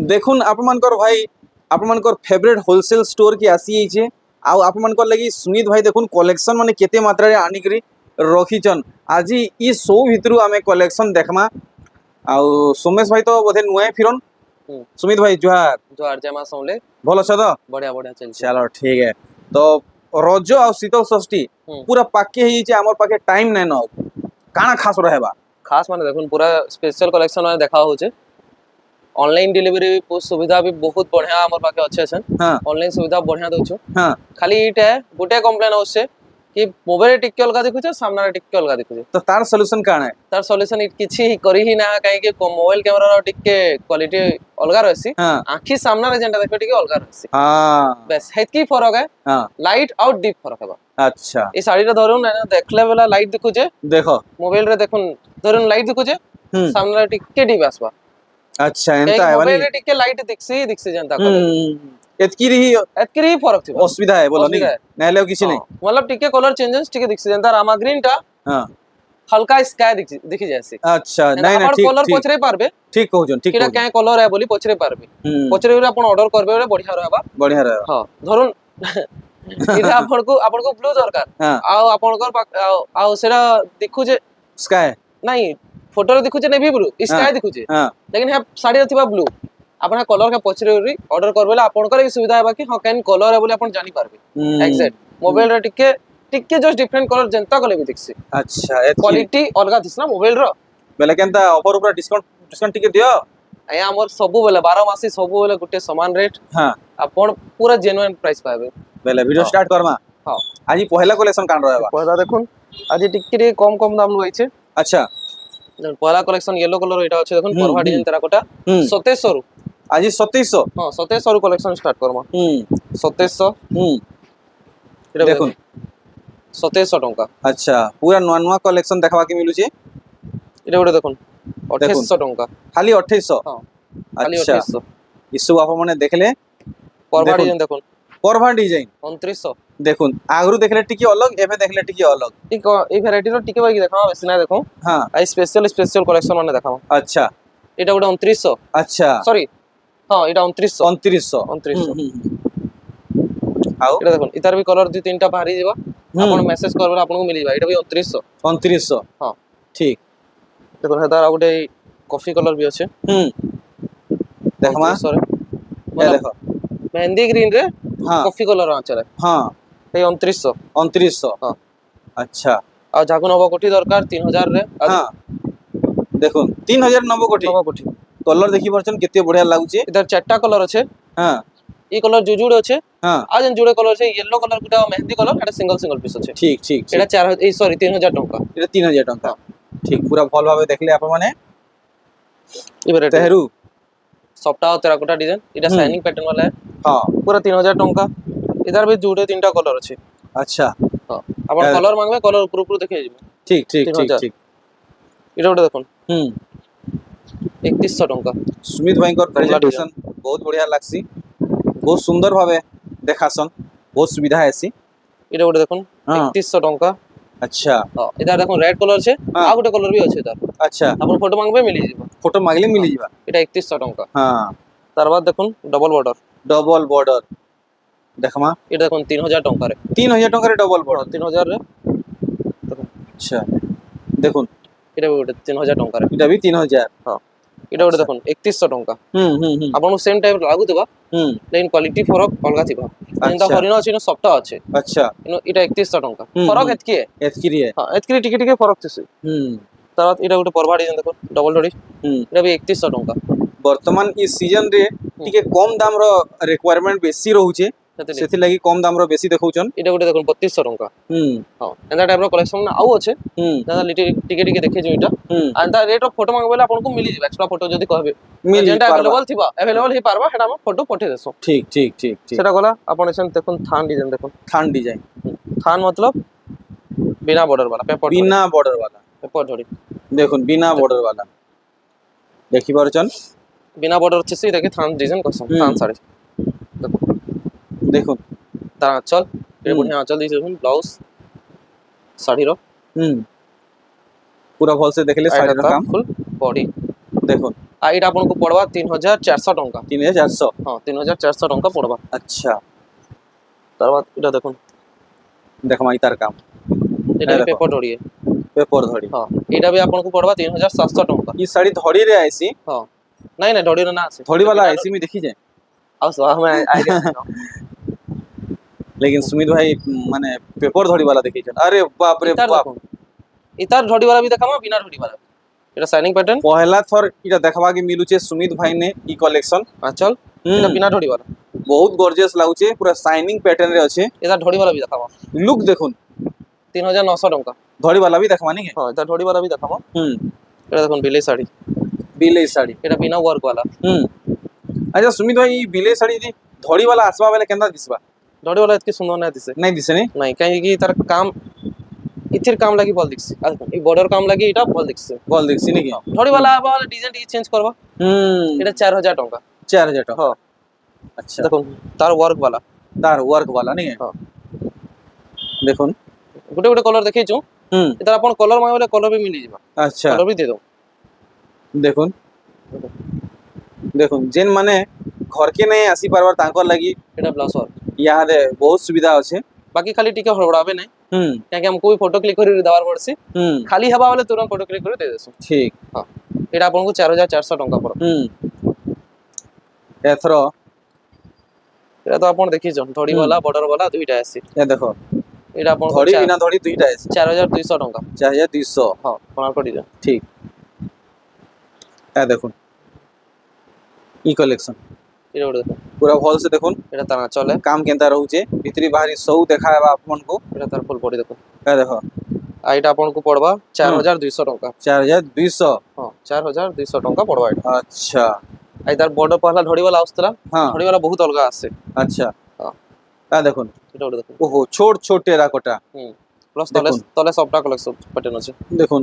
দেখুন আপনার ভাই আপনার ফেভরেট হোলসেল স্টোর কি আসি যাইছে আউ আপনার লাগি সুমিত ভাই দেখুন কলেকশন মানে কেতে মাত্রারে আনিকি রখিছন আজি ই সৌ ভিতরু আমি কলেকশন দেখমা আউ সোমেশ ভাই তো বোধে নুয়ে ফিরন সুমিত ভাই জুহার জুহার জমা সৌলে ভাল অছ তো বড়িয়া বড়িয়া চলছে চলো ঠিক है তো রজ আর শীতল ষষ্ঠী পুরা পাকে হয়ে যাইছে আমার পাখে টাইম নাই ন কাଣା খাস রহেবা खास माने देखुन पूरा स्पेशल कलेक्शन में देखा होचे ऑनलाइन डिलीवरी सुविधा भी बहुत बढ़िया हमर पाखे अच्छे छन हां ऑनलाइन सुविधा बढ़िया दउछु हां खाली इटे गुटे कंप्लेन होचे कि मोबाइल टिक्के अलगा दिखुचे सामना टिक्के अलगा दिखुचे तो तार सॉल्यूशन काଣା है तार सॉल्यूशन किछि करी ही ना काहे कि मोबाइल कैमरा रो टिक्के क्वालिटी अलगा रहसी हां आखी सामना रे जेंटा देखबे टिक्के अलगा रहसी हां बस हेतकी फरक है हां लाइट और डीप फरक है अच्छा ई साड़ी रे धरुन ना देखले वाला लाइट दिखुचे देखो मोबाइल रे देखुन धरुन लाइट दिखुचे सामना टिक्के डीप आसबा अच्छा एंता है मोबाइल रे टिक्के लाइट दिखसी जेंता एतकी रही एतकी ही फरक थी असुविधा है बोलो नहीं नहले किसी नहीं मतलब टिके कलर चेंजेस टिके दिखसी जेंता रामा ग्रीन टा हां हल्का स्काई दिखि जायसी अच्छा नहीं नहीं ठीक कलर पछरे पारबे ठीक कहउजन ठीक किरा काय कलर है बोली पछरे पारबे पछरे रे अपन ऑर्डर करबे रे बढ़िया रहबा हां धरुन इटा आपन को ब्लू दरकार आ आपन आ सेरा दिखु जे स्काई नहीं फोटो रे दिखु जे नेवी ब्लू स्काई दिखु जे लेकिन है साड़ी थिबा ब्लू आपन कलर के पछरे रे ऑर्डर करबेला आपन कर सुविधा है कि हां कैन कलर है बोली आपन जानि पारबे एग्जैक्ट मोबाइल रे टिके जस्ट डिफरेंट कलर जनता कले भी दिखसी अच्छा क्वालिटी अलगा दिस ना मोबाइल रो बेले केनता ऑफर ऊपर डिस्काउंट टिके दियो आया हमर सब बेले 12 मासी सब बेले गुटे समान रेट हां आपन पूरा जेन्युइन प्राइस पाबे बेले वीडियो स्टार्ट करमा हां आज पहला कलेक्शन कान रहबा पहला देखुन आज टिके कम दाम लइছে अच्छा पहला कलेक्शन येलो कलर एटा আছে দেখুন परवा डिजाइन टेराकोटा 2700 रु आज 2700 हां 2700 रु कलेक्शन स्टार्ट करमा 2700 এটা দেখুন 2700 टंका अच्छा पूरा नुआ नुआ कलेक्शन देखवा के मिलुचे এটা ওটা দেখুন 2800 टंका खाली 2800 हां खाली अच्छा 2800 इसु आप माने देखले परवा डिजाइन देखुन परवा डिजाइन 2900 देखुन आगरु देखले टिकी अलग एबे देखले टिकी अलग ई वैरायटी रो टिके बाकी देखाओ बेसी ना देखो हां आई स्पेशल कलेक्शन माने देखाओ अच्छा এটা ওটা 2900 अच्छा सॉरी हां এটা 2900 আও এটা দেখুন ইতার भी कलर দুই তিনটা বাহারি দিবা আপন মেসেজ করবেলা আপনকু মিলি যাবা এটা भी 2900 हां ठीक देखो हेदार आ गोटे कॉफी कलर भी আছে देखमा ये देखो मेहंदी ग्रीन रे हां कॉफी कलर आचले हां ए 2900 हां अच्छा आ जागु नबो कोठी दरकार 3000 रे हां देखो 3000 नबो कोठी कलर देखि परछन केते बढ़िया लागुचे इधर चारटा कलर আছে हां ई कलर जुजुड़ আছে हां आ जन जुड़े कलर আছে येलो कलर गुटा मेहंदी कलर एटा सिंगल पीस আছে ठीक ठीक एटा 4 ए सॉरी 3000 टंका এটা 3000 টাকা ঠিক পুরা ভালো ভাবে দেখলে আপন মানে এবারে তেহরু সফটা টেরাকোটা ডিজাइन এটা শাইনিং पैटर्न वाला है हां पूरा 3000 टंका इधर भी जुड़े तीनटा कलर আছে अच्छा हां अपन कलर मांगबे कलर ऊपर देखे जिवो ठीक ठीक ठीक ठीक এটা ওটা দেখুন 3100 टंका सुमित भाई को प्रेजेंटेशन बहुत बढ़िया लागसी बहुत सुंदर भावे देखासन बहुत सुविधा है ऐसी এটা ওটা দেখুন 3100 टंका अच्छा हां इधर देखो रेड कलर আছে आ गोटे कलर भी আছে इधर अच्छा अपन फोटो मांगबे मिली जिवो फोटो मांगले मिली जीवा এটা 3100 टंका हां तार बाद देखुन डबल बॉर्डर देखमा এটা দেখুন 3000 टंका रे 3000 টাকা রে ডবল বড় 3000 রে দেখুন अच्छा দেখুন এটা ওটা 3000 टंका रे এটা भी 3000 हां এটা ওটা দেখুন 3100 टंका आपन सेम टाइप लागु दिबा लेकिन क्वालिटी फरक अलगा थिबा जेंता हरिनो अछि न सफ्टा अछि अच्छा এটা 3100 टंका फरक एतकी है एतकी रे हां एतकी टिके फरक थिसु तार এটা गोटे परवा डिजाइन देखो डबल डोरी এটা भी 3100 टंका वर्तमान ई सीजन रे टिके कम दाम रो रिक्वायरमेंट बेसी रहउचे सेति लागि कम दाम रो बेसी देखौचन এটা गोटे देखो 3200 टंका हां एंदा टाइप रो कलेक्शन आउ আছে दादा टिके देखे जो इटा एंदा रेट ऑफ फोटो मांगबेला आपन को मिली जिबा एक्स्ट्रा फोटो जदी कहबे जेंटा अवेलेबल ही पारबा हेडा हम फोटो पठे देसो ठीक ठीक ठीक ठीक सेटा गला आपन एसन देखुन थान डिजाइन देखुन थान डिजाइन थान मतलब बिना बॉर्डर वाला पेपर धड़ी देखुन बिना बॉर्डर वाला देखि परछन बिना बॉर्डर छे से देखे थान डिजाइन कसम थान साड़ी देखुन तार चल ए बढ़िया चल दिस देखुन ब्लाउज साड़ी रो पूरा भल से देखले साड़ी रो काम फुल बॉडी देखुन আর এটা আপনার পড়বা 3400 টাকা। 3400 হ্যাঁ 3400 টাকা পড়বা। আচ্ছা তারপর এটা দেখুন, দেখমাই তার কাম এটা দেখো। পেপার ধরিয়ে। পেপর ধড়ি হ্যাঁ এটা भी আপনার পড়বা 3700 টাকা। ই শাড়ি ধড়ি রে আইছি হ্যাঁ নাই নাই ধরিয়ে না আছে ধড়ি वाला আইছি আমি দেখি যায় আও সো আমি আইডিয়া लेकिन सुमित भाई माने पेपर धड़ी वाला देखी अरे बाप रे इतार बाप देखो, इतार धड़ी वाला भी देखामा बिना धड़ी वाला। এটা শাইনিং প্যাটার্ন पहला थर इटा देखबा के मिलुचे सुमित भाई ने ई कलेक्शन আঁচল, এটা বিনা ধड़ी वाला बहुत गॉर्जियस लाଗୁছে पूरा शाइनिंग पैटर्न रे আছে এটা ধड़ी वाला भी দেখাमा। लुक देखुन 3900 টাকা। धड़ी वाला भी देखबा नहीं হ্যাঁ এটা ধड़ी वाला भी দেখামা। এটা দেখুন বিলে শাড়ি, बिले साड़ी এটা বিনা ওয়ার্ক वाला। अच्छा सुमित भाई ई बिले साड़ी दी धड़ी वाला आसबा बेले केंदा दिसबा ধड़ी वाला এতকি সুন্দর না দিছে नहीं दिसे नहीं নাই, কাହିଁକି তার কাম ইতির কাম লাগি বল দিছে। আর এই বর্ডার কাম লাগি এটা বল দিছে। बोल देखसी नहीं ধड़ी वाला আবার ডিজাইন টি চেঞ্জ করবা। এটা 4000 টাকা। 4000 টাকা হ্যাঁ अच्छा দেখুন তার ওয়ার্ক वाला तार वर्क वाला नहीं है हाँ। देखुन গোটে গোটে কলর দেখাইଛୁ। এটা আপন কলর মাগলে কলর भी मिली ଯିବା। अच्छा কলর भी दे दो। देखुन देखुन जेन माने घर के नहीं आसी पारबार तांकर लगी এটা ব্লাউজ ওয়ার্ক। यहाँ दे बहुत सुविधा আছে বাকি খালি টিকে হড়বড়াবে নাই, কাହିଁକି ଆମକୁ ବି ଫଟୋ କ୍ଲିକ୍ କରି ଦେବାର ପଡସି। ଖାଲି ହେବା ବେଲେ ତୁରନ୍ତ ଫଟୋ କ୍ଲିକ୍ କରି ଦେଇ ଦେସୁ। ठीक ହଁ এটা ଆପଣଙ୍କୁ 4400 ଟଙ୍କା ପଡବ। एथर এটা তো ଆପଣ ଦେଖିଛନ୍ ଧଡ଼ି वाला বর্ডর वाला দুইটা আছে। ये देखो এটা ଆପଣଙ୍କୁ धड़ी बिना धड़ी दुईटा আছে 4200 টଙ୍କା। 4200 ହଁ কোଣାর্ক ডিজাইন। ठीक ये देखुन ई कलेक्शन এটা ওটা দেখুন, पूरा भल से देखुन এটা তার চলে। काम केंता रहउचे भीतरी बाहरी सब देखाएबा आपन को এটা তার ফুল বডি দেখুন। ये देखो আর এটা ଆପଣଙ୍କୁ পড়বা 4200 ଟଙ୍କା। 4200 ହଁ 4200 ଟଙ୍କା ପଡବା এটা। अच्छा আর তার বর্ডর পহলা ধଡ଼ି वाला আউস্তলা। हाँ ধଡ଼ି वाला বহুত অলগা আছে। अच्छा हाँ। ये देखुन এটা ওটা দেখুন। ओहो छोट छोट टेराकोटा প্লাস তলে দেখুন। তলে সবটা কালেকশন প্যাটার্ন আছে। দেখুন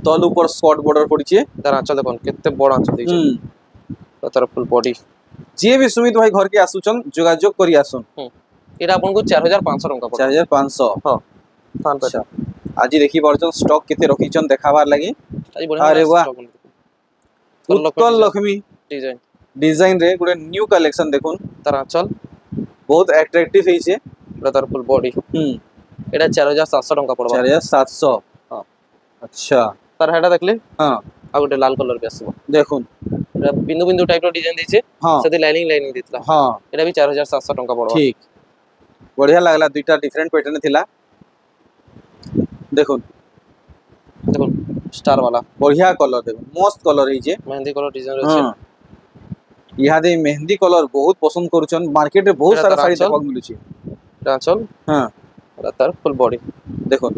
তল উপর শর্ট বর্ডর পড়িছে তার আঁচল দেখুন কেতে বড় আঁচল দিয়েছে। তার ফুল বডি। যে भी सुमित भाई घर के आसुचन যোগাযোগ করি আসুন। এটা আপনাকে 4500 টଙ୍କା পড়বে। 4500 হ্যাঁ থান আচ্ছা আজি দেখি বর্জন স্টক কেতে রখিছন দেখাবার লাগি আজ বড় আরে বাহ। উৎকল উৎকল লক্ষ্মী ডিজাইন ডিজাইন রে গুড়ে নিউ কালেকশন দেখুন তার আঁচল বহুত অ্যাট্রাকটিভ হইছে এটা তার ফুল বডি। এটা 4700 টଙ୍କା পড়বে। 4700 হ্যাঁ আচ্ছা তার হেডা দেখলে হ্যাঁ আর গোটে লাল কলর বি আসব। দেখুন এটা বিন্দু বিন্দু টাইপর ডিজাইন দিয়েছে, হ্যাঁ সাথে লাইনিং লাইনিং দিতলা। হ্যাঁ এটা भी 4700 টଙ୍କା পড়বে। ঠিক বঢ়িয়া লাগলা দুইটা ডিফারেন্ট প্যাটার্ন থিলা দেখুন দেখুন স্টার वाला বঢ়িয়া কলর দেখুন মস্ত কলর হইছে মেহেন্দি কলর ডিজাইন রয়েছে। হ্যাঁ ইহাদে মেহেন্দি কলর বহুত পছন্দ করুছন মার্কেটে বহুত এটা সারা তার শাড়ি আঁচল। দেখବାକୁ মিলুছে এটা আঁচল, হ্যাঁ এটা তার ফুল বডি। দেখুন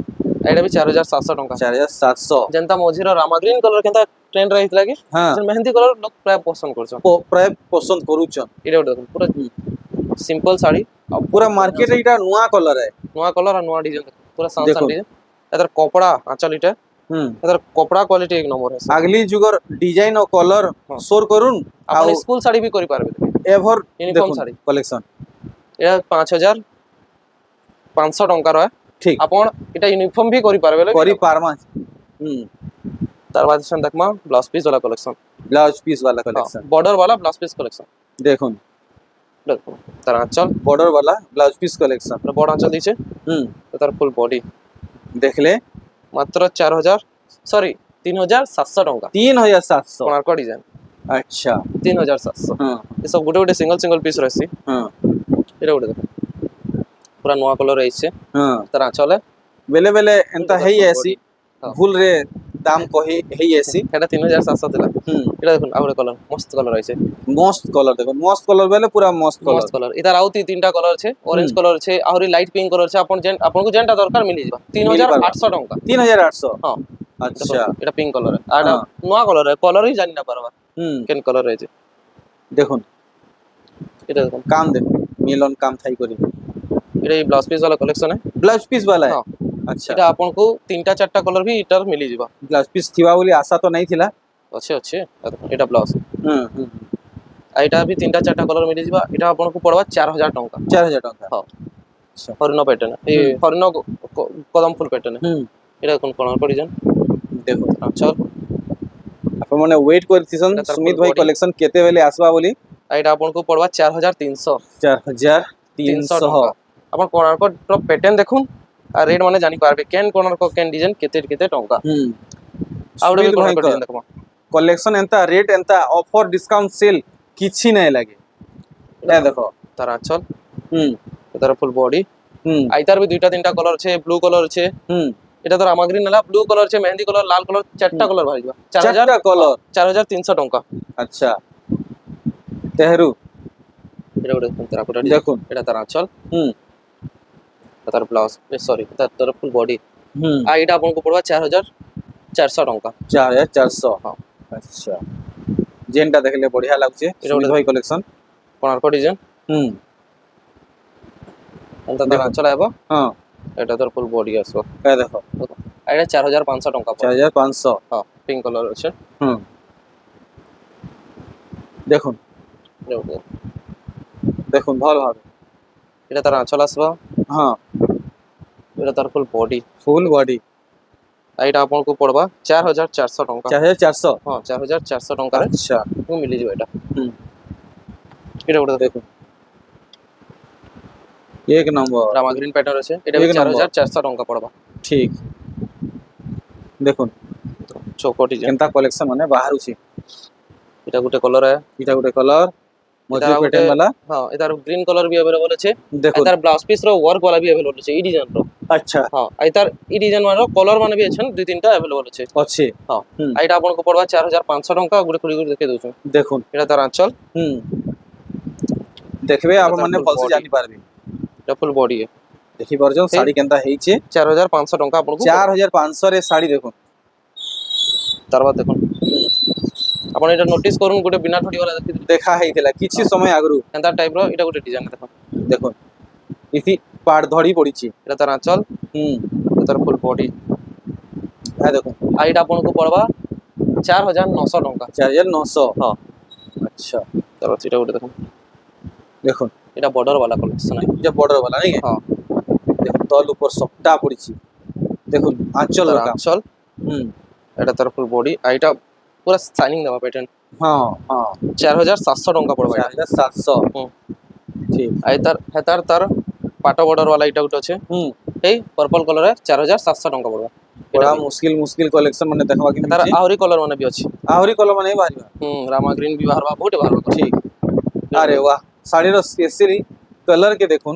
এটা भी 4700 টଙ୍କା। 4700 যেনতা মঝির রামা গ্রিন কলর কেনতা ট্রেন্ড রহিতলা কি হ্যাঁ মেহেন্দি কলর লোক প্রায় পছন্দ করছন। প্রায় পছন্দ করুছন এটা দেখুন পুরো সিম্পল শাড়ি, আর পুরা মার্কেটে এটা নয়া কলর है নয়া কলর আর নয়া ডিজাইন পুরো সান দেখুন। ডিজাইন। এটার কপড়া আঁচল এটা, এটার কপড়া কোয়ালিটি এক নম্বর আছে। আগলি যুগর ডিজাইন ও কলর হ্যাঁ। শোর করুন আপনি আর স্কুল শাড়ি भी করি পারবে। এভর ইউনিফর্ম দেখুন শাড়ি কালেকশন এটা 5500 টঙ্কা রয়। ঠিক আপন এটা ইউনিফর্ম भी করি পারবে করি পারমা তার বাদ সেন দেখমা ব্লাউজ পিস वाला কলেকশন, ব্লাউজ পিস वाला कलेक्शन বর্ডার वाला ব্লাউজ পিস কলেকশন। দেখুন দেখুন তার আঁচল বর্ডার वाला ব্লাউজ পিস कलेक्शन বড় আঁচল দিয়েছে, তার ফুল বডি। দেখলে মাত্র 3700 টঙ্কা। 3700 কোণার্ক ডিজাইন আচ্ছা 3700। হ্যাঁ এসব গোটে গোটে সিঙ্গল সিঙ্গল পিস রয়েছে। হ্যাঁ এটা গোটে দেখুন পুরা নয়া কলর রয়েছে। হ্যাঁ তার আঁচলে বেলে বেলে এন্তা হেই ফুল আসি হ্যাঁ। ভুল রে দাম কহি হেই আসি এটা 3700 দিলা। এটা দেখুন আর গোটে কলর মস্ত কলর রয়েছে। মস্ত কলর দেখুন মস্ত কলর বেলে পুরা মস্ত কলর মস্ত কলর এটার আউ তিনটা কলর আছে, অরেঞ্জ কলর আছে আହୁରି লাইট পিঙ্ক কলর আছে। আপন যেন আপনাকে যেনটা দরকার মিলি যাবে। 3800 টঙ্কা। 3800 হ্যাঁ আচ্ছা এটা পিঙ্ক কলর আর হ্যাঁ। নয়া কলর কলর হি জানি না পারবা কেন কলর রয়েছে। দেখুন এটা দেখুন কাম দেখুন মিলন কাম থাই করি এটা এই ব্লাউজ পিস वाला कलेक्शन है। ब्लाउज पीस वाला है हाँ। अच्छा এটা আপনাকে তিনটা চারটা কলর भी ইটার মিলি যাবে। ब्लाउज पीस थिवा बोली आशा तो नहीं थिला আছে আছে এটা ব্লাউজ হুম আর এটা भी তিনটা চারটা কলর মিলি যাবে। এটা আপনাকে পড়বা 4000 টঙ্কা। 4000 টাকা হ্যাঁ আচ্ছা হরিণ প্যাটার্ন এই হরিণ কদম ফুল প্যাটার্ন। হুম এটা কোন কোণার্ক ডিজাইন দেখুন আঁচল ଆପଣ ମାନେ ୱେଟ୍ କରିଥିସନ୍ ଏଇଟା ତାର ସୁମିତ full ଭାଇ body। କଲେକ୍ସନ କେତେବେଳେ আসবা ବୋଲି ଏଇଟା ଆପଣଙ୍କୁ ପଡବା 4300 4300 ଟଙ୍କା। ଆପଣ କୋଣାର୍କର ପ୍ୟାଟର୍ନ ଦେଖୁନ୍ আর ରେଟ୍ ମାନେ ଜାଣିପାରିବେ କେନ୍ କୋଣାର୍କ କେନ୍ ଡିଜାଇନ କେତେ କେତେ ଟଙ୍କା। ହୁଁ ଆଉ ଗୋଟେ ବି ସୁମିତ କୋଣାର୍କ ଭାଇଙ୍କ ଡିଜାଇନ ଦେଖବା। କଲେକ୍ସନ ଏନ୍ତା ରେଟ୍ ଏନ୍ତା ଅଫର ଡିସକାଉଣ୍ଟ ସେଲ୍ କିଛି ନାହିଁ ଲାଗେ ଏ ଦେଖ ତାର ଆଞ୍ଚଲ ହୁଁ ତାର ফুল বডি ହୁଁ আইতার भी দুইটা তিনটা কলর আছে ব্লু কলর আছে ହୁଁ এটা তো রামাগ্রিন নেলা ব্লু কলর আছে মেহেন্দি কলর লাল কলর চারটা ହୁଁ কলর বাহার যা 4000 ଚାରିଟା କଲର 4300 টঙ্কা ଆଚ୍ଛା ତେହେରୁ এটা ওটা তার পুরা ডিজাইন দেখুন এটা তার আঁচল ହୁଁ তার ব্লাউজ সরি তার ফুল বডি ହୁଁ আর এটা আপনাকে পড়বা 4400 টঙ্কা 4400 হ্যাঁ আচ্ছা ଯେନ୍ଟା ଦେଖିଲେ ବଢିଆ ଲାଗୁଛି এটা ସୁମିତ ওটা ଭାଇ କଲେକ୍ସନ কোଣାর্ক ডিজাইন ହୁଁ এটা তার দেখুন আঁচল আইব ହଁ এটা তার ফুল বডি আসব ଏ ଦେଖ আর এটা 4500 টঙ্কা পড়বে 4500 হ্যাঁ পিঙ্ক কলর আছে ହୁଁ দেখুন এটা ওটা। দেখুন ভাল ভাবে এটা তার আঁচল আসব ହଁ এটা তার ফুল বডি ফুল বডি আর এটা আপনাকে পড়বা 4400 টঙ্কা 4400 হ্যাঁ 4400 টঙ্কারে আচ্ছা মিলিଯିବ এটা হুম এটা ওটা দেখুন এক নম্বর রামাগ্রিন প্যাটার্ন আছে এটা এক নম্বর। 4400 টঙ্কা পড়বা ঠিক দেখুন চৌকো ডিজাইন কেনতা কলেকশন মানে বাহারুছি এটা গোটে কলর আছে এটা ଗୋଟେ কলর মধ্যে এটার প্যাটার্ন वाला হ্যাঁ এটার গ্রিন কলর भी अवेलेबल আছে দেখুন এটার ব্লাউজ পিস র ওয়ার্ক वाला भी अवेलेबल আছে এই ডিজাইন র আচ্ছা হ্যাঁ এটার এই ডিজাইন মানৰ কলর মানে भी আছেন দুই তিনটা अवेलेबल আছে ଅଛି হ্যাঁ হুম এইটা আপনাকে পড়বা 4500 টঙ্কা গোটে খুলি করে দেখে দউছো দেখুন এটা তার আঁচল হুম দেখবে এটা ଆପଣ ତାର ମାନେ full ଭଲସେ body। ଜାଣି পারবে এটা ফুল বডি দেখি পারছো শাড়ি কেনতা ହେଇছে 4500 টঙ্কা আপনাকে 4500 রে শাড়ি দেখুন তারপর দেখুন আপনি এটা নোটিস করুন গোটে বিনা ঠড়ি वाला দেখি দেখা ହେଇଥିଲା କିଛି ସମୟ ଆଗରୁ এন্তা টাইপ র এটা গোটে ডিজাইন দেখুন দেখুন ইতি পাড় ধড়ি পড়িছি এটা তার আঁচল হুম এটা তার ফুল বডি হ্যাঁ দেখুন আর এটা আপনাকে পড়বা 4900 টঙ্কা 4900 হ্যাঁ আচ্ছা তারপর এটা গোটে দেখুন দেখুন এটা বর্ডর वाला কলেকশন আছে এটা বর্ডার वाला নাকি হ্যাঁ দেখুন তল উপর সবটা পড়িছি দেখুন আঁচল তার রকম আঁচল হুম এটা তার ফুল বডি আর এটা পুরো শাইনিং দেওয়া প্যাটার্ন হ্যাঁ হ্যাঁ 4700 টঙ্কা পড়বা এটা 4700 হুম ঠিক আর তার হেতার তার পাটা বর্ডর वाला এটা গোটে আছে হুম এই পার্পল কলর 4700 টঙ্কা পড়বা বড়া মুশকিল মুশকিল কলেকশন মানে দেখবা কি তার মিলছে আହୁରି কলর মানে भी ଅଛି আହୁରି কলম মানে বাহারিবা রামা গ্রিন भी বাহারবা বহুত বাহারবা ঠিক আরে বাহ শাড়ির স্পেশালি কলর কে দেখুন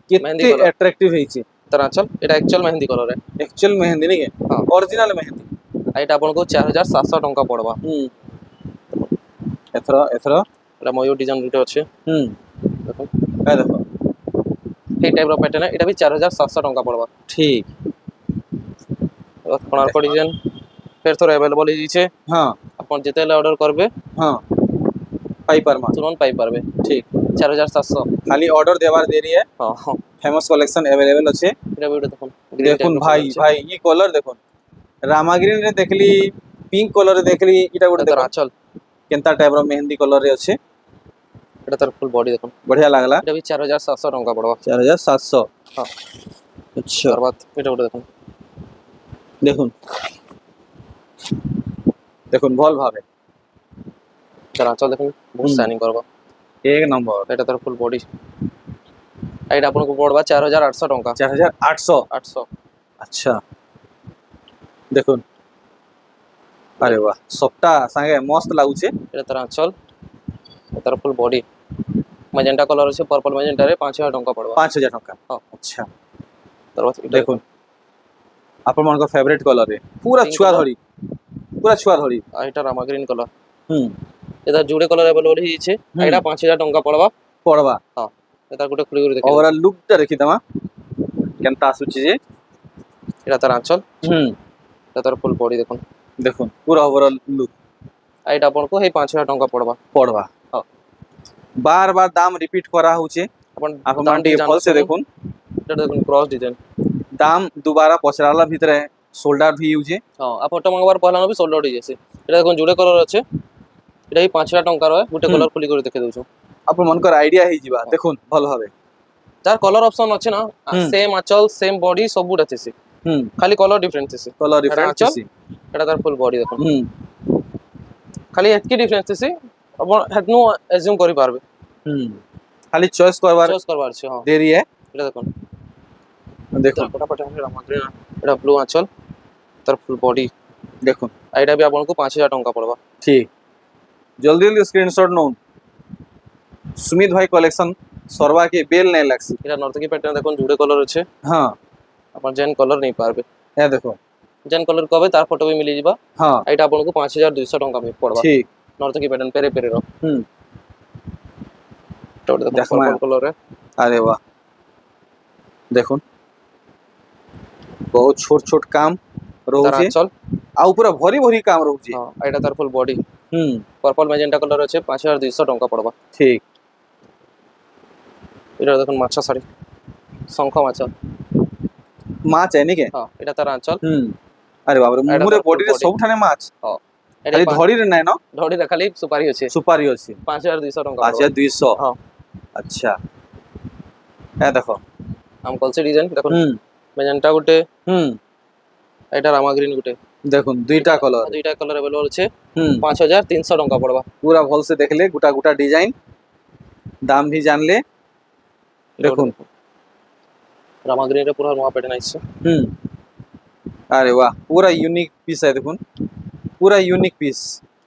মেহেন্দি কিতনে colour। অ্যাট্রাক্টিভ হইছে তার আঁচল এটা actual mehndi colour actual mehndi নাকি হ্যাঁ। অরিজিনাল মেহেন্দি আর এটা আপনাকে 4700 টঙ্কা পড়বা হুম এথর এথর এটা ময়ূর ডিজাইন দুটো আছে হুম দেখুন এই দেখো এই টাইপ র প্যাটার্ন এটা भी 4700 টঙ্কা পড়বা ঠিক কোଣାର୍କ ডিজাইন ফের থর अवेलेबल ହେଇଛି হ্যাঁ ଆପଣ ଯେତେବେଳେ ଅର୍ଡର করবে হ্যাঁ পাই পারমা तुरंत পাই পারবে ঠিক 4700 খালি অর্ডর দেবার দেরি है হ্যাঁ হ্যাঁ ফেমাস কলেকশন अवेलेबल আছে এটা ভিডিও দেখুন দেখুন ভাই ভাই ই কলর দেখুন রামাগ্রিন রে দেখলি পিঙ্ক কলর রে দেখলি এটা গোটে তার দেখুন আঁচল কেনতা টাইপ র মেহেন্দি কলর রে আছে এটা তার ফুল বডি দেখুন বঢ়িয়া লাগলা এটা भी 4700 টঙ্কা পড়বা 4700 হ্যাঁ আচ্ছা তারপর এটা ওটা দেখুন দেখুন দেখুন ভাল ভাবে তার আঁচল দেখুন বহুত হুম। শাইনিং করবা এক নম্বর এটা তার ফুল বডি আর এটা আপনাকে পড়বা 4800 টঙ্কা 4800 800 আচ্ছা দেখুন আরে বাহ সবটা সাঙ্গে মস্ত লাগুছে এটা তার আঁচল তার ফুল বডি ম্যাজেন্টা কলর আছে পার্পল ম্যাজেন্টা রে 5000 টঙ্কা পড়বা 5000 টাকা হ্যাঁ। আচ্ছা তারপর এটা দেখুন ଆପଣମାନଙ୍କ ଫେଭରେଟ୍ କଲରରେ ପୁରା Pink ଛୁଆ colour। ଧରି ପୁରା ଛୁଆ ଧରି আর এটা রামা গ্রিন কলর ହୁଁ এটা জুড়ে কলর अवेलेबल ହେଇଛି আর এটা 5000 টঙ্কা পড়বা ପଡ଼ବା এটা গোটে খুলি করে দেখে ଓଭରାଲ୍ ଲୁକ୍ଟା ଦେଖିଦେମା କେନ୍ତା ଆସୁଛି ଯେ এটা তার আঁচল ହୁଁ এটা তার ফুল বডি দেখুন ଦେଖୁନ୍ ପୁରା ଓଭରାଲ୍ ଲୁକ୍ আর এটা আপনাকে এই 5000 টঙ্কা পড়বা ପଡ଼ବା ହଁ। ବାର ବାର ଦାମ ରିପିଟ୍ କରାହଉଛି ଆପଣ ଆପଣମାନେ ଟିକେ ଭଲସେ ଦେଖୁନ୍ এটা দেখুন ক্রস ডিজাইন দাম দুবাରା ପଚରାଲା ଭିତରେ সোল্ড আউট ହେଇଯାଉଛି হ্যাঁ আর ফটো মাগবার পহলা भी সোল্ড আউট ହେଇଯାଇଛି এটা দেখুন জুড়ে কলর আছে এটা এই 5000 টঙ্কার হয় গোটে কলর খুলি করে দেখে দেউଛୁ ଆପଣମାନଙ୍କର ଆଇଡିଆ ହେଇଯିବା ଦେଖୁନ୍ ଭଲ ଭାବେ যার কলর অপশন আছে না হুম। সেম আঁচল সেম বডি সবুটা আছে ହୁଁ খালি কলর ডিফরেন্স আছে କଲର এটা ଡିଫରେଣ୍ଟ ଆଞ୍ଚଲ? ଅଛି এটা তার ফুল বডি দেখুন ହୁଁ খালি এতকি ডিফরেন্স আছে আপন হেতনু এজ্যুম করি পারবে খালি চয়েস করবার চয়েস করবার আছে হ্যাঁ দেরি है এটা দেখুন দেখুন ফটাফট আমাদের এটা ব্লু আঁচল তার ফুল বডি দেখুন এইটা বি আপনাকে 5000 টଙ୍କା পড়বা ঠিক জলদি জলদি স্ক্রিনশট নউন সুমিত ভাই কলেকশন সরবা के बेल नहीं লাগছে এটা নর্তকী প্যাটার্ন দেখুন জুড়ে কলর আছে হ্যাঁ আপন জেন কলর নেই পারবে হ্যাঁ দেখো জেন কলর কবে তার ফটো বি মিলি ଯିବା হ্যাঁ এইটা আপনাকে 5200 টଙ୍କା মে পড়বা ঠিক নর্তকী প্যাটার্ন পেরে পেরে র হুম এটা দেখুন দেখো না। পার্পল কলর है अरे वाह দেখুন बहुत छोट छोट काम তার রହୁছে আঁচল ଆଉ ପୁରା ଭରି ଭରି କାମ ରହୁଛି ହଁ ଏଇଟା ତାର ফুল বডি ହୁଁ পর্পল ম্যাজেন্টা কলর আছে 5200 টଙ୍କା পড়বা ଠିକ এটা দেখুন মাছা শাড়ি শঙ্খ মাছা ମାଛ है ନିକେ ହଁ ଏଇଟା ତାର ଆঁଚল ହୁଁ ଆରେ ବାବରେ ଏଇଟା ମୁହଁରେ ତାର ବଡିରେ body। ସବୁଠାନେ ମାଛ ହଁ ଖାଲି ଧଡିରେ ନାଇଁ ନ ଧଡିରେ ଖାଲି ସୁପାରି ଅଛି ସୁପାରି ଅଛି 5200 ଟଙ୍କା 5200 ହଁ ଆଚ୍ଛା ଏ ଦେଖ ଆମ କଲସି ଡିଜାଇନ ଦେଖୁন ହୁଁ ମ୍ୟାଜେଣ୍ଟା ଗୋଟେ ହୁଁ ଏଇଟା ରାମା ଗ୍ରୀନ ଗୋଟେ ଦେଖୁନ୍ ଦୁଇଟା କଲର ଦୁଇଟା କଲର अवेलेबल ଅଛି ହୁଁ 5300 ଟଙ୍କା ପଡବା पूरा भल से देखले गोटा गोटा डिजाइन दाम भी जानले देखुन रामा ग्रीन रे पूरा नवा पैटर्न आइছে अरे वाह पूरा यूनिक पीस है देखुन पूरा यूनिक पीस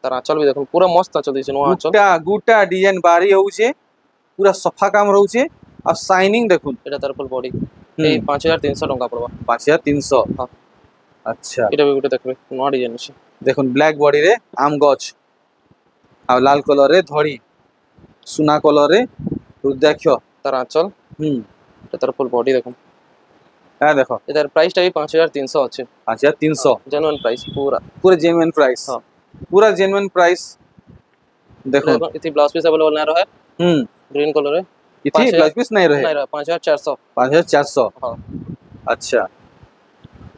তার আঁচল বি দেখুন পুরা মস্ত আঁচল দিছে নয়া আঁচল गुटा गुटा डिजाइन बारी होउछे पूरा सफा काम रहउछे और शाइनिंग देखुन এটা তার ফুল বডি এই 5300 টଙ୍କା পড়বা 5300 हाँ। अच्छा এটা বি গুটে দেখবে নয়া ডিজাইন আছে देखुन ब्लैक बॉडी रे आम गछ और लाल कलर रे धड़ी सुना कलर रे रुद्राक्ष তার আঁচল এটা তার ফুল বডি দেখুন হ্যাঁ দেখো এটার প্রাইসটা বি 5300 আছে 5300 জেনুইন প্রাইস পুরা पूरा जेन्युइन प्राइस हाँ। पूरा जेन्युइन प्राइस देखो देखो इति ब्लाउज पीस अवेलेबल ना रहा है ग्रीन कलर है इथि 5000 ब्लाउज पीस नहीं रहे नहीं रहा 5400 5400 हाँ अच्छा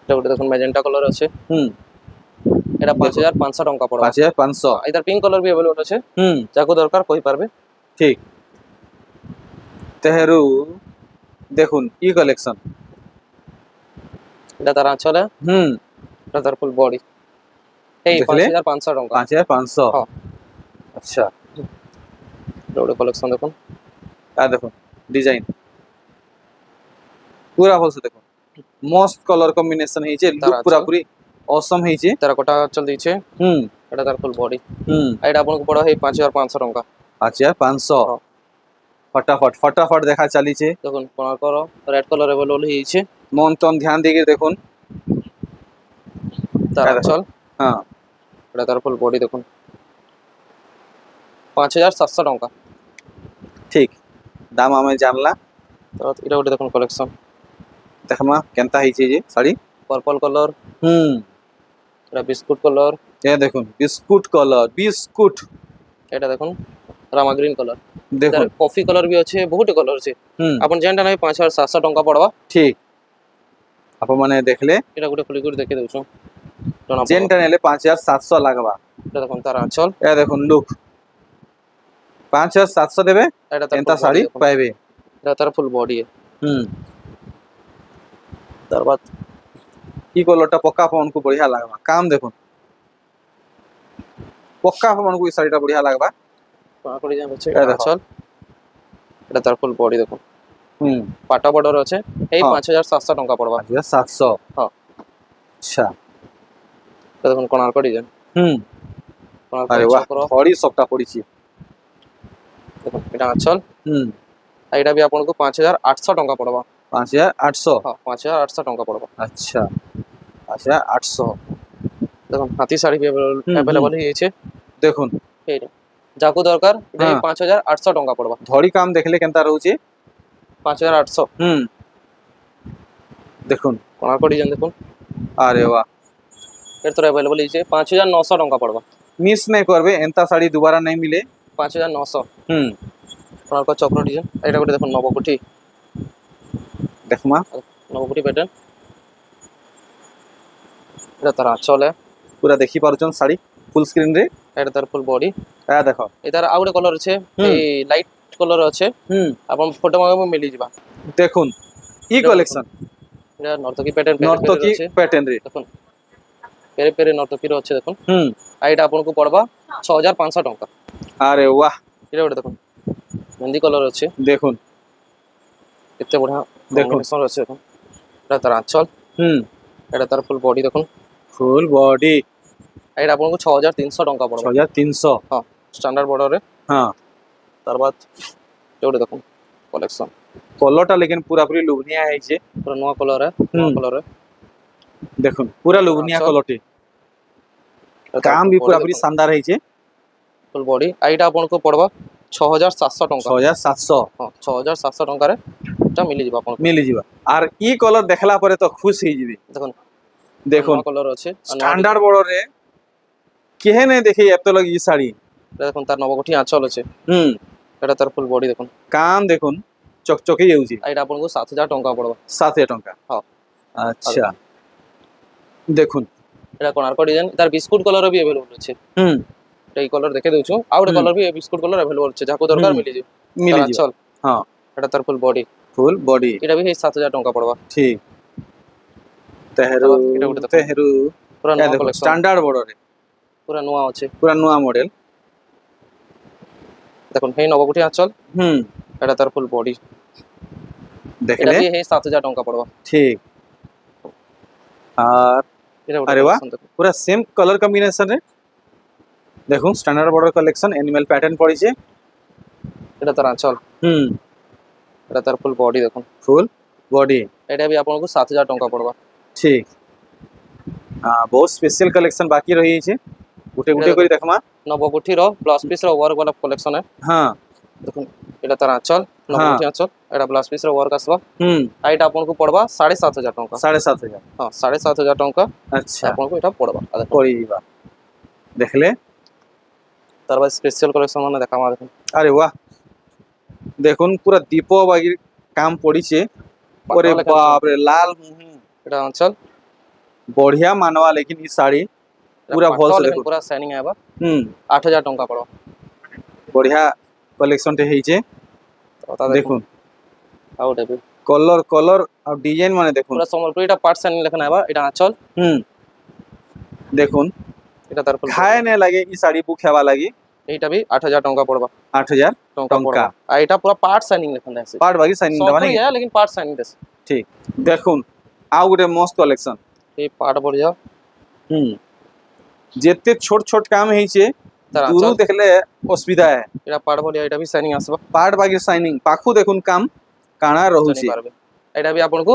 এটা গুটে দেখুন ম্যাজেন্টা কলর আছে এটা 5500 টଙ୍କା পড়বা 5500 এটার পিঙ্ক কলর বি अवेलेबल আছে যাকো দরকার কই পারবে ठीक तेहरू দেখুন ই কালেকশন এটা তার আঁচল है এটা তার ফুল বডি এই দেখলে? 5500 টଙ୍କା 5500 हाँ। अच्छा এটা কালেকশন দেখুন आ देखो डिजाइन पूरा भल से देखो मस्त कलर कॉम्बिनेशन है जे लुक तारा पूरा अच्छा। पूरी ऑसम है जे তার কোটা আঁচল দিছে এটা তার ফুল বডি এটা আপনাকে পড়া হয় 5500 টଙ୍କା अच्छा 500 हाँ। फटाफट फटाफट देखा चली छे দেখুন কোনার রেড কলর अवेलेबल হইছে मन तन ध्यान दिए देखुन তার এটা দেখো। আঁচল हाँ এটা তার ফুল বডি দেখুন 5700 টଙ୍କା ठीक दाम हमें जानला তো এটা গুটে দেখুন কালেকশন देखमा केनता है जे साड़ी पर्पल कलर এটা বিস্কুট কলর ये देखुन बिस्कुट कलर बिस्कुट এটা দেখুন রামা গ্রিন কলর देखुन কফি কলর বি আছে বহুত কলর আছে আপন যেটা নাই 5700 টଙ୍କା পড়বা ठीक आप माने देखले এটা গুটে খুলি করে দেখে দেউছো जेनटा नेले 5700 लागबा এটা দেখুন তার আঁচল ए देखुन लुक 5700 देबे এটা তার एंता full साड़ी body দেখুন। पाइबे এটা তার ফুল বডি তার বাদ ई कलरटा पक्का अपन को बढ़िया लागबा काम देखुन पक्का अपन को ई साड़ीटा बढ़िया लागबा কোনা করে যান আছে এটা দেখো। আঁচল এটা তার ফুল বডি দেখুন পাটা বর্ডর আছে এই হ্যাঁ। 5700 টଙ୍କା পড়বা 5700 हाँ। अच्छा এটা দেখুন কোনার করে যান अरे वाह थोड़ी सॉफ्टा पड़ी छी দেখুন এটা আঁচল আর এটা বি আপনাকে 5800 টଙ୍କା পড়বা 5800 হ্যাঁ 5800 টଙ୍କା পড়বা अच्छा अच्छा 800 দেখুন হাতি শাড়ি বি अवेलेबल হইছে देखुन এইটা যাকো দরকার এটা হ্যাঁ। 5800 টଙ୍କା পড়বা धड़ी काम देखले केनता रहउची 5800 देखुन কোনার করে যান দেখুন अरे वाह এর তোর अवेलेबल হইছে 5900 টଙ୍କା পড়বা मिस नहीं करबे एंता साड़ी दोबारा नहीं मिले 5900 কোনার কো চক্র ডিজাইন এটা করে দেখুন নবকুঠি देखमा নবকুঠি প্যাটার্ন এটা তার আঁচল पूरा देखि पारुचन साड़ी फुल स्क्रीन रे এটা তার ফুল বডি आ देखो এটার আর ଗୋଟେ কলর আছে এই লাইট কলর আছে আপন ফটো মাগবে মিলি ଯିବା देखुन ई कलेक्शन এটা নর্তকী প্যাটার্ন नर्तकी पैटर्न रे দেখুন পেরে পেরে নর্তকীর ଅଛି দেখুন হুম আর এটা ଆପଣଙ୍କୁ ପଡବା 6500 ଟଙ୍କା। আরে বাহ এটা ଗୋଟେ দেখুন মেহেন্দি কলর ଅଛି দেখুন କେତେ ବଢିଆ দেখুন କମ୍ବିନେସନ ଅଛି ଦେଖୁন এটা ତାର ଆଞ୍ଚଲ হুম এটা ତାର ফুল ବଡି ଦେଖୁন ফুল বডি আর এটা ଆପଣଙ୍କୁ 6300 ଟଙ୍କା ପଡବା 6300 ହଁ ଷ୍ଟାଣ୍ଡାର୍ଡ ବର୍ଡରରେ হ্যাঁ ତାର ବାଦ ଯୋଉଟେ ଦେଖୁন କଲେକ୍ସନ কলরটা লেকিন পুরাপুরি লুবনিয়া হয়েছে ପୁରା ନୂଆ କଲର ନୂଆ କଲରରେ দেখুন পুরা লুবনিয়া আচ্ছা। কলরটি কাম ବି পুরাপুরি শানদার হয়েছে ফুল বডି আর এটা ଆପଣଙ୍କୁ ପଡବା 6700 ଟଙ୍କା 6700 ହଁ 6700 ଟଙ୍କାରେ এটা ମିଳିଯିବ ଆପଣଙ୍କୁ মিলিଯିବ আর ই কলর দেখলা পরে তো খুশ হয়ে ଦେଖୁন দেখুন ନୂଆ କଲର ଅଛି ଆଉ ନୂଆ স্ট্যান্ডার্ড বড়রে কেহে নে দেখি এত লগ ই শাড়ি এটা দেখুন তার নবগঠি আঁচল ଅଛି হুম এটা তার ফুল বডি দেখুন কাম দেখুন চকচকে যাଉଛି আর এটা ଆପଣଙ୍କୁ 7000 ଟଙ୍କା ପଡବା 7 ଟଙ୍କା ହଁ আচ্ছা দেখুন এটা କୋଣାର୍କ ଡିଜାଇନ ତାର ବିସ୍କୁଟ କଲର ବି अवेलेबल ଅଛି হুম ଏଇ କଲର ଦେଖେଇ ଦଉଛୁ ଆଉ ଗୋଟେ କଲର ବି ବିସ୍କୁଟ କଲର अवेलेबल ଅଛି ଯାହାକୁ ଦରକାର ମିଳିଯିବ মিলিଯିବ ଆଞ୍ଚଲ হ্যাঁ এটা তার ফুল বডি ফুল বডি এটা ବି ହେଇ 7000 ଟଙ୍କା ପଡବା ঠিক তেহেরু এটা ଗୋଟେ ଦେଖୁন তেহেরু ପୁରା ଏ ନୂଆ ଦେଖୁন କଲେକ୍ସନ স্ট্যান্ডার্ড বড়রে ପୁରା ନୂଆ ଅଛି পুরা নয়া মডেল দেখুন ହେଇ ନବଗୋଠି ଆଞ୍ଚଲ হুম এটা তার ফুল বডি এটা দেখলে ବି ହେଇ 7000 ଟଙ୍କା ପଡବା ঠিক আর এটা ଗୋଟେ अरे वाह collection ଦେଖୁন पूरा सेम कलर कॉम्बिनेशन रे देखो standard border collection animal pattern पड़ी छे এটা তার আঁচল এটা তার ফুল বডি দেখুন फुल बॉडी এটা ବି ଆପଣଙ୍କୁ 7000 ଟଙ୍କା ପଡବା ठीक बहुत स्पेशल कलेक्शन बाकी रही छे गुटे गुटे करी देखमा নবগোঠির ব্লাউজ পিস র ওয়ার্ক वाला कलेक्शन है हां দেখুন এটা তার আঁচল নবগোঠি আঁচল এটা ব্লাউজ পিস র ওয়ার্ক আসবা আর এটা ଆପଣଙ୍କୁ পড়বা 7500 ଟଙ୍କା 7500 ହଁ 7500 ଟଙ୍କା अच्छा ଆପଣଙ୍କୁ এটা পড়বা पड़ी बा देखले তার বাদ স্পেশাল কলেকশন মানে দেখামা দেখুন अरे वाह देखुन पूरा दीपो बागी काम पड़ी छे अरे পাতলা बाप रे लाल मुंह এটা আঁচল बढ़िया मानवा लेकिन ई साड़ी पूरा भल से देखो পুরা শাইনিং আইবা 8000 ଟଙ୍କା পড়বা बढ़िया कलेक्शन टे हेई छे তা দেখুন देखुन ଆଉ এটা ବି कलर कलर और डिजाइन माने देखुन পুরা সম্বলপুরি এটা পার্ট শাইনিং লেখা আইবা এটা আঁচল देखुन এটা তার ফুল खाए ने लगे ई साड़ी बुक हेवा लगी এইটা भी 8000 ଟଙ୍କା পড়বা 8000 ଟଙ୍କା ଟଙ୍କା। পড়বা আর এটা পুরা পার্ট শাইনিং লেখা আছে पार्ट बागी साइनिंग दवा সব नहीं ইয়া লেকিন পার্ট শাইনিং দেস ठीक देखुन आउ गुटे मस्त कलेक्शन এই পার্ট বড়িয়া जेते छोट छोट काम हेई छे তার दूरु আঁচল देखले असुविधा है এটা পার্ট বড়িয়া এটা भी শাইনিং আসবা पार्ट बागी साइनिंग पाखु देखुन काम काना रहू জানি छे পারবে এটা भी आपनको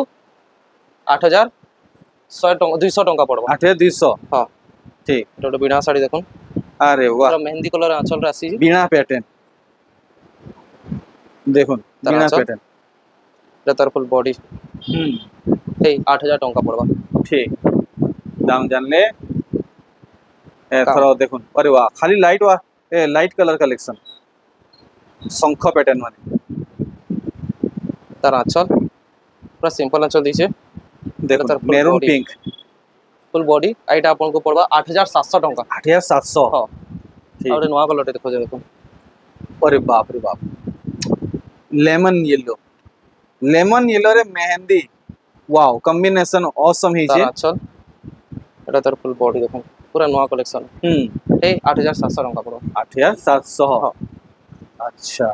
8000 100 ଟଙ୍କା 200 ଟଙ୍କା পড়বা 8200 হ্যাঁ ठीक এটা একটা বিনা শাড়ি দেখুন अरे वाह পুরা মেহেন্দি কলর আঁচল রে আসি बिना पैटर्न देखुन তার बिना আঁচল। पैटर्न এটা তার ফুল বডি এই 8000 ଟଙ୍କା পড়বা ठीक दाम जानले काम। थोड़ा देखुन अरे वाह खाली लाइट वाह ए लाइट कलर कलेक्शन शंख पैटर्न माने তার আঁচল পুরা সিম্পল আঁচল দিছে देखो तार full maroon body। Pink full body আর এটা আপনাকে পড়বা 8700 ଟଙ୍କା 8700 হ্যাঁ ठीक আর নয়া কলরটা দেখো যে দেখুন अरे बाप रे बाप लेमन येलो रे मेहंदी वाओ कॉम्बिनेशन ऑसम ही তার छे আঁচল এটা তার ফুল বডি দেখুন পুরা নয়া কালেকশন এই 8700 ଟଙ୍କା পড়বা 8700 अच्छा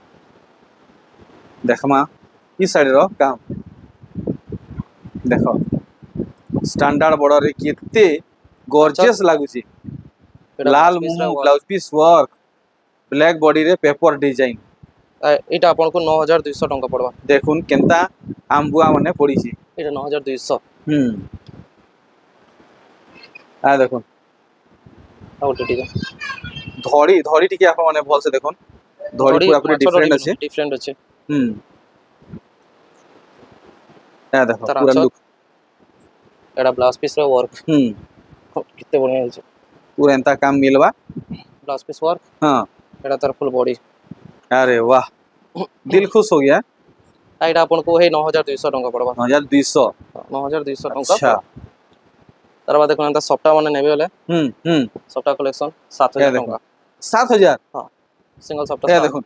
देखमा ई साइड रो काम देखो स्टैंडर्ड बॉर्डर रे केते गॉर्जियस लागु छी এটা लाल blouse piece ର मुंह work। Blouse piece work black body रे पेपर डिजाइन আর এটা আপনাকে 9200 ଟଙ୍କା পড়বা देखुन केनता आम्बुआ माने पड़ी छी এটা 9200 आ देखुन আর ওটা ঠিক আছে धड़ी धड़ी टिके आप माने भल से देखुन धड़ी पूरा पूरी डिफरेंट আছে ডিফারেন্ট আছে आ देखो তার पूरा আঁচল। लुक এটা ব্লাউজ পিস র ওয়ার্ক কিতে বড়িয়া হইছে पूरा एंता काम मिलवा ব্লাউজ পিস ওয়ার্ক हाँ এটা তার ফুল বডি अरे वाह दिल खुश हो गया আর এটা আপনাকে এই 9200 ଟଙ୍କା পড়বা 9200 9200 ଟଙ୍କା अच्छा তার বাদে কোন একটা সফটা মানে নেবে হলে हम्म সফটা কালেকশন ये 7000 देखो ଟଙ୍କା 7000 সিঙ্গেল সফটা ये देखो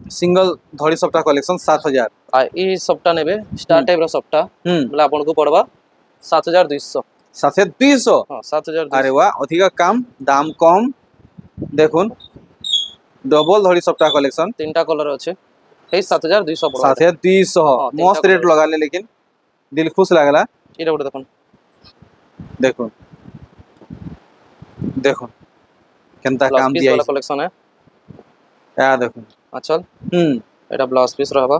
सिंगल धड़ी सप्ताह कलेक्शन 7000 আর এই সফটা নেবে স্টার টাইপ র সফটা বলে আপনাকে পড়বা 7200 7200 ହଁ 7200 আরে বাহ ଅଧିକା কাম দাম কম দেখুন ডবল ধড়ি সপ্তাহ কলেকশন তিনটা কଲର ଅଛି এই 7200 পড়বা 7200 ହଁ, ତିନିଟା मस्त रेट colour लगा ले लेकिन दिल खुश लगला এটা ଗୋଟେ দেখুন देखुन देखुन केनता ব্লাউজ काम পিস दिया वाला कलेक्शन है या देखुन আঁচল हम्म এটা ব্লাউজ পিস रहबा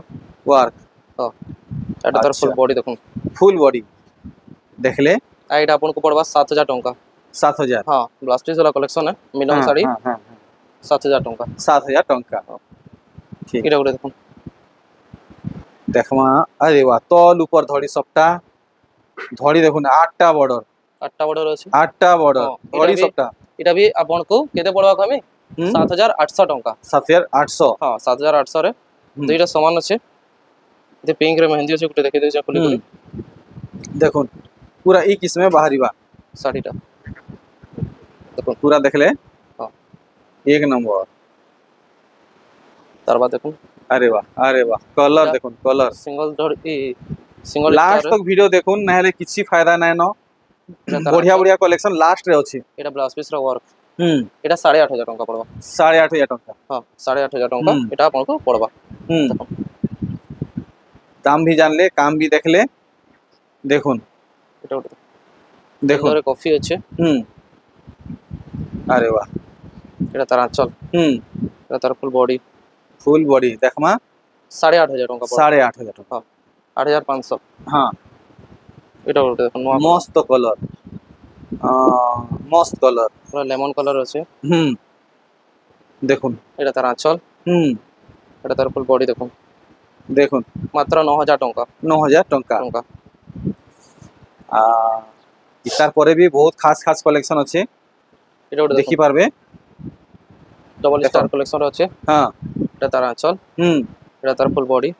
वर्क ହଁ এটা তার ফুল আচ্ছা। বডি দেখুন फुल बॉडी देखले আর এটা ଆପଣଙ୍କୁ পড়বা 7000 ଟଙ୍କା 7000 ହଁ ବ୍ଲାଉଜ ପିସ୍ वाला कलेक्शन है ମିଲନ हाँ ଶାଢ଼ୀ हाँ हाँ 7000 ଟଙ୍କା 7000 टंका ହଁ। ठीक এটা ଗୋଟେ দেখুন देखमा अरे वाह तल ऊपर धड़ी सप्ता धड़ी देखुन 8टा बॉर्डर আটটা বর্ডর আছে 8टा बॉर्डर हाँ, धड़ी इटा भी- सप्ता এটা ବି ଆପଣଙ୍କୁ କେତେ ପଡବା କମି 7800 ଟଙ୍କା 7800 ହଁ 7800 ରେ ଦୁଇଟା ସମାନ ଅଛି ଏତେ ପିଙ୍କ ରେ ମେହେନ୍ଦି ଅଛି ଗୋଟେ ଦେଖେଇ ଦେଉଛି ଖୋଲି ଖୋଲି देखुन पूरा ई किस्म में बाहरीबा ଶାଢ଼ୀଟା দেখুন पूरा देखले हाँ। एक नंबर তার বাদ দেখুন अरे वाह कलर এটা- देखुन कलर সিঙ্গল ধরি সিঙ্গল लास्ट तक वीडियो देखुन नहले किछि फायदा नै न बढ़िया बढ़िया कलेक्शन लास्ट रे अछि এটা ব্লাউজ পিস ର ওয়ার্ক এটা 8500 ଟଙ୍କା ପଡବା 8500 टंका ହଁ 8500 ଟଙ୍କା ହୁଁ। এটা ଆପଣଙ୍କୁ ପଡବା दाम भी जान ले काम भी देख ले देखुन এটা ଗୋଟେ देखुन সুন্দর কফি ଅଛି अरे वाह এটা তার আঁচল এটা তার ফুল বডি फुल बॉडी देखमा 8500 ଟଙ୍କା ପଡବା 8500 टंका 8500 हाँ এটা ଗୋଟେ দেখুন ନୂଆ मस्त कलर मस्त कलर ପୁରା লেমন কলর ଅଛି देखुन এটা তার আঁচল এটা তার ফুল বডি দেখুন देखुन মাত্র 9000 ଟଙ୍କା 9000 टंका ଟଙ୍କା इतार परे भी बहुत खास खास कलेक्शन अच्छे এটা ଗୋଟେ देखी দেখুন पारबे ডবল দেখুন। স্টার কলেকশন আছে हाँ এটা তার আঁচল এটা তার ফুল বডি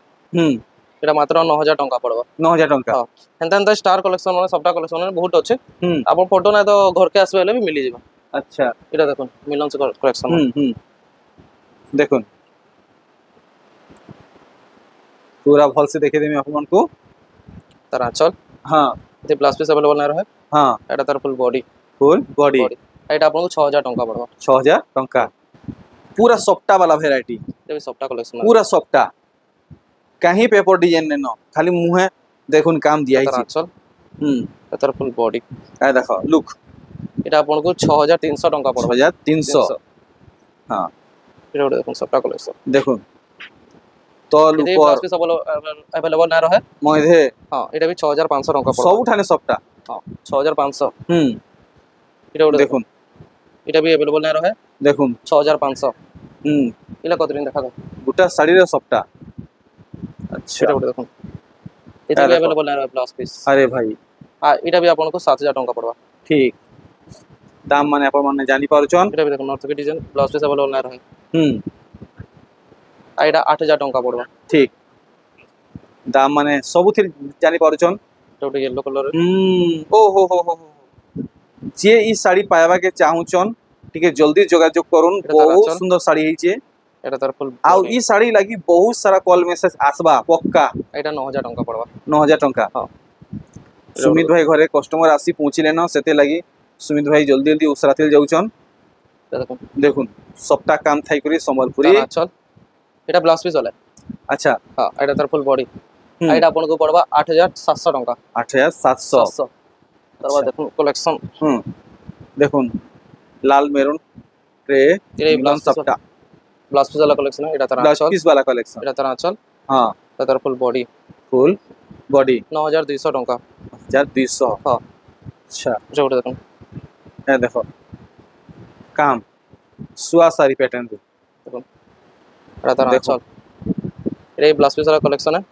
এটা মাত্র 9000 ଟଙ୍କା ପଡବା 9000 टंका ହଁ ହେନ୍ତା ହେନ୍ତା ଷ୍ଟାର କଲେକ୍ସନ ମାନେ ସବଟା କଲେକ୍ସନ ମାନେ ବହୁତ ଅଛି हम्म ଆପଣ ଫଟୋ ନା ତ ଘରକେ ଆସିବେ ହେଲେ ବି ମିଳିଯିବ अच्छा এটা দেখুন মিলন কলেকশন देखुन पूरा भल से देखे देमी अपन को তার আঁচল हाँ এতে ব্লাউজ পিস अवेलेबल না রহে हाँ এটা তার full body full body body এটা আপনাকে 6000 ଟଙ୍କା পড়বা 6000 टंका पूरा सॉफ्टा वाला वेराइटी এটা भी সবটা कलेक्शन पूरा सॉफ्टा कहीं पेपर डिजाइन ने न खाली मुंह देखुन काम दिया তার আঁচল এটা তার ফুল বডি आ देखो लुक এটা আপনাকে 6300 ଟଙ୍କା পড়বা 6300 हाँ এটা ওটা দেখুন সবটা কলেকশন देखुन तल এতে ऊपर ব্লাউজ পিস अवेलेबल না রহে मधे হ্যাঁ এটা भी 6500 ଟଙ୍କା পড়বা सब ठाने सॉफ्टा হ্যাঁ 6500 हम्म এটা ওটা দেখুন देखुन এটা भी अवेलेबल না রহে देखुन 6500 हम्म এটা কত দিন দেখা দাও गोटा साड़ी रे सॉफ्टा अच्छा এটা ওটা দেখুন এটা भी দেখো। अवेलेबल না রহে ব্লাউজ পিস अरे भाई আর এটা भी আপনাকে 7000 ଟଙ୍କା পড়বা ठीक दाम माने अपन माने जानी पारुचन এটা भी দেখুন north design blouse piece available না রহে আর এটা 8000 ଟଙ୍କା পড়বা ठीक दाम माने सबुथिर जानी पारुचन এটা ওটা येलो कलर ओ हो जे ई साड़ी पाइबा के चाहुचन टिके जल्दी जोगाजोग करुन এটা তার बहुत আঁচল। सुंदर साड़ी ହେଇचे এটা তার ফুল आउ ई साड़ी लगी बहुत सारा कॉल मैसेज आसबा पक्का এটা 9000 ଟଙ୍କା পড়বা 9000 टंका हाँ। सुमित भाई घरे कस्टमर आसी पहुंचिले न सेते लगी सुमित भाई जल्दी जल्दी उसरातिल जाउचन এটা দেখুন देखुन सप्ताह काम थाई करी संबलपुरी তার আঁচল এটা ব্লাউজ পিস হলে अच्छा হ্যাঁ এটা তার ফুল বডি হুম। এটা আপনাকে পড়বা 8700 টଙ୍କା 8700 700 তারপর দেখুন কালেকশন देखुन लाल मेरून रे ये मिलन ब्लाउज सप्ताह ব্লাউজ পিস वाला कलेक्शन এটা তার ब्लाउज আঁচল पीस वाला कलेक्शन এটা তার আঁচল हाँ এটা তার ফুল বডি फुल बॉडी 9200 ଟଙ୍କା 1200 हाँ अच्छा এটা ওটা দেখুন ये देखो काम सुआ सारी पैटर्न पे দেখুন এটা তার দেখুন। আঁচল এটা ব্লাউজ পিস वाला कलेक्शन है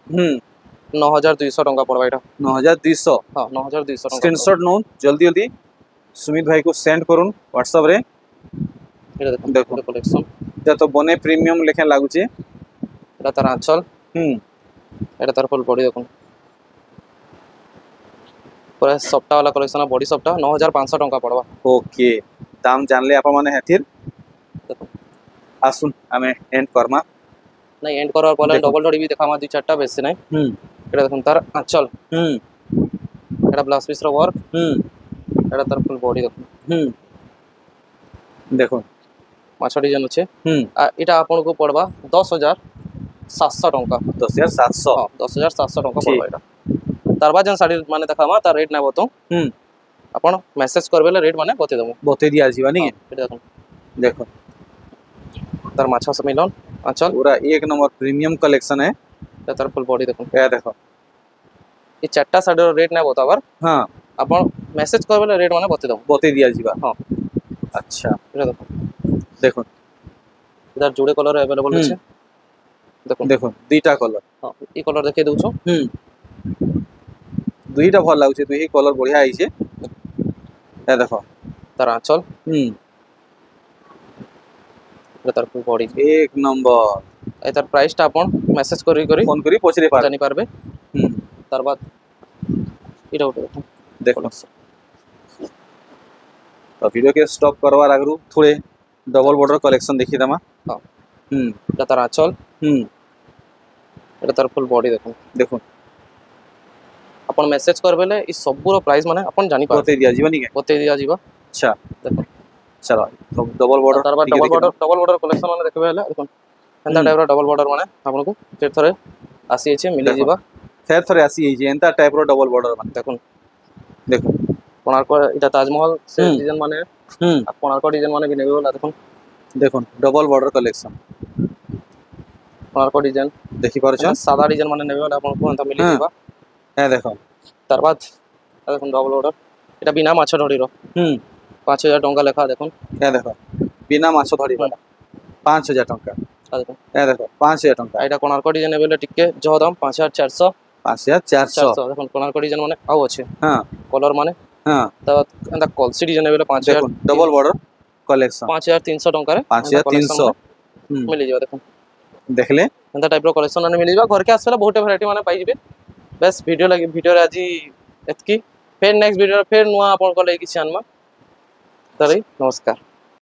9200 ଟଙ୍କା পড়বা এটা 9200 হ্যাঁ 9200 ଟଙ୍କା स्क्रीनशॉट नो जल्दी जल्दी सुमित भाई को सेंड करूँ व्हाट्सएप रे এটা দেখুন দেখুন। দেখুন कलेक्शन এটা তো বনে প্রিমিয়াম লেখা লাগুছে এটা তার আঁচল এটা তার ফুল বডি দেখুন পুরা সপ্তাহ वाला कलेक्शन है बॉडी सप्ताह 9500 टଙ୍କା पड़वा ओके दाम जानले आप माने हेथिर देखो आसुन हमें एंड करमा नहीं एंड करवार पहले देखो। डबल डोरी भी देखा दुई चारटा बेसी नहीं এটা দেখুন তার আঁচল এটা ব্লাউজ পিস র ওয়ার্ক এটা তার ফুল বডি দেখুন হুম দেখুন মাছ ডিজাইন আছে হুম এটা আপনাকে পড়বা 10,700 টঙ্কা 10,700 হ্যাঁ 10,700 টঙ্কা ঠিক। পড়বা এটা তার বাদ যেন শাড়ি মানে দেখামা তার রেট নেব তো হুম ଆପଣ মেসেজ করবে রেট মানে বতেই দেবো বতে দিয়া ଯିବା নি এটা দেখুন देखो তার মাছ মিলন আঁচল पूरा एक नंबर प्रीमियम कलेक्शन है এটা তার ফুল বডি দেখুন ये देखो এই চারটা শাড়ির রেট নেব তো আবার हाँ ଆପଣ মেসেজ করবে রেট মানে বতেই দেবো বতে দিয়া ଯିବା হ্যাঁ अच्छा এটা দেখুন দেখুন এটার জোড়ে কলর अवेलेबल আছে দেখুন দেখুন দুইটা কলর হ্যাঁ এই কলর দেখাই দেউছো হুম দুইটা ভাল লাগুছে দুই কলর বঢ়িয়া আইছে এ দেখো তার আঁচল হুম এটা তার ফুল বডি এক নম্বর এই তার প্রাইসটা আপন মেসেজ করি করি ফোন করি পছরে পার জানি পারবে হুম তার বাদ এটা উঠে দেখুন দেখো तो वीडियो के स्टॉप करवार आगरू थोड़े डबल बॉर्डर कलेक्शन देखी दमा हाँ। হুম এটা তার আঁচল হুম এটা তার ফুল বডি দেখুন দেখুন আপন মেসেজ করবে এই সবুর প্রাইস মানে আপন জানি পারবে বতে দিয়া ଯିବା নি के বতেই দিয়া ଯିବ अच्छा দেখুন चलो तो डबल बॉर्डर তার বাদ ডবল বর্ডর কলেকশন মানে দেখবে হলে দেখুন এন্তা টাইপর ডবল বর্ডর মানে আপনাকে ফের থরে আসিছে মিলি দেখুন। ଯିବା फेर थरे आसी এই যে এন্তা টাইপ র ডবল বর্ডর মানে দেখুন দেখুন কোণার্ক এটা তাজমহল সে ডিজাইন মানে হুম আর কোণার্ক ডিজাইন মানে কি নেবে বলে দেখুন দেখুন double border collection Konark design দেখি পারছেন সাদা ডিজাইন মানে নেবে বলে আপনাকে এন্তা মিলি হ্যাঁ। ଯିବା হ্যাঁ দেখো তার বাদ দেখুন ডবল বর্ডর এটা বিনা মাছ ধরির হুম 5,000 টঙ্কা লেখা দেখুন হ্যাঁ দেখো বিনা মাছ ধরি বালা 5,000 টাকা দেখুন হ্যাঁ দেখো 5,000 টাকা এটা কোণার্ক ডিজাইন নেবে বলে টিকে জহ দাম 5,400 5,400 দেখুন কোণার্ক ডিজাইন মানে আও আছে হ্যাঁ কলর মানে হ্যাঁ তার এন্তা কলসি ডিজাইন নেবে 5,000 দেখুন ডবল বর্ডর কলেকশন 5,300 টঙ্কাରେ 5,300 হুম ମିଳିଯିବ ଦେଖୁন দেখলে ଏନ୍ତା ଟାଇପ୍ର କଲେକ୍ସନ୍ ମାନେ ମିଳିଯିବ ଘରକେ ଆସିଲେ ବହୁତ ଭେରାଇଟି ମାନେ ପାଇଯିବେ ବେସ୍ ଭିଡ଼ିଓରେ ଆଜି ଏତିକି ଫେର୍ ନେକ୍ସଟ ଭିଡ଼ିଓରେ ଫେର୍ ନୂଆ ଆପଣଙ୍କ ଲାଗି କିଛି ଆନମା ତାହେଲେ ନମସ୍କାର।